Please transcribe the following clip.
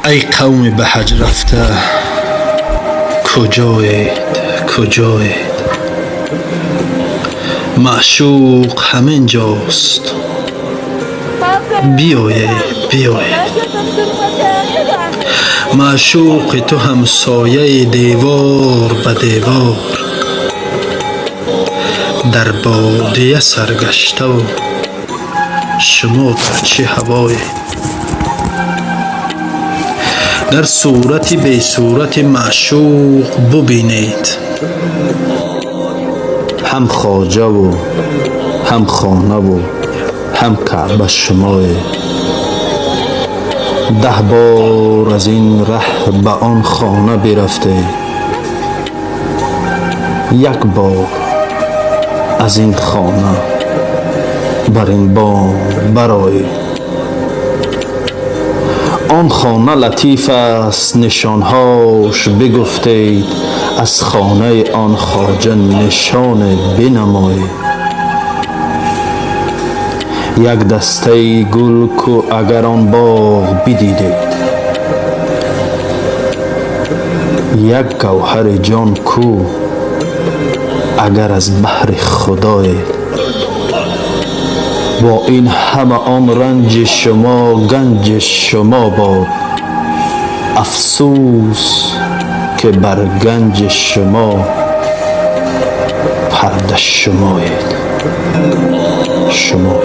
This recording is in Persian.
ای قوم به حج رفته کجایید کجایید؟ معشوق همین جاست، بیایید بیایید. معشوق تو همسایه دیوار به دیوار، در بادیه سرگشته و شما در چه هوایید؟ در صورتی به صورت معشوق ببینید، هم خواجه و هم خانه و هم کعبه شمایید. 10 بار از این ره به آن خانه برفته، 1 بار از این خانه بر این بام برآیید. آن خانه لطیف است نشانهاش بگفتید، از خانه آن خواجه نشان بنمایید. 1 دسته گل کو اگر آن باغ بدیدید، 1 گوهر جان کو اگر از بحر خدایید. با این همه آن رنج شما گنج شما باد، افسوس که بر گنج شما پرده شمایید. شما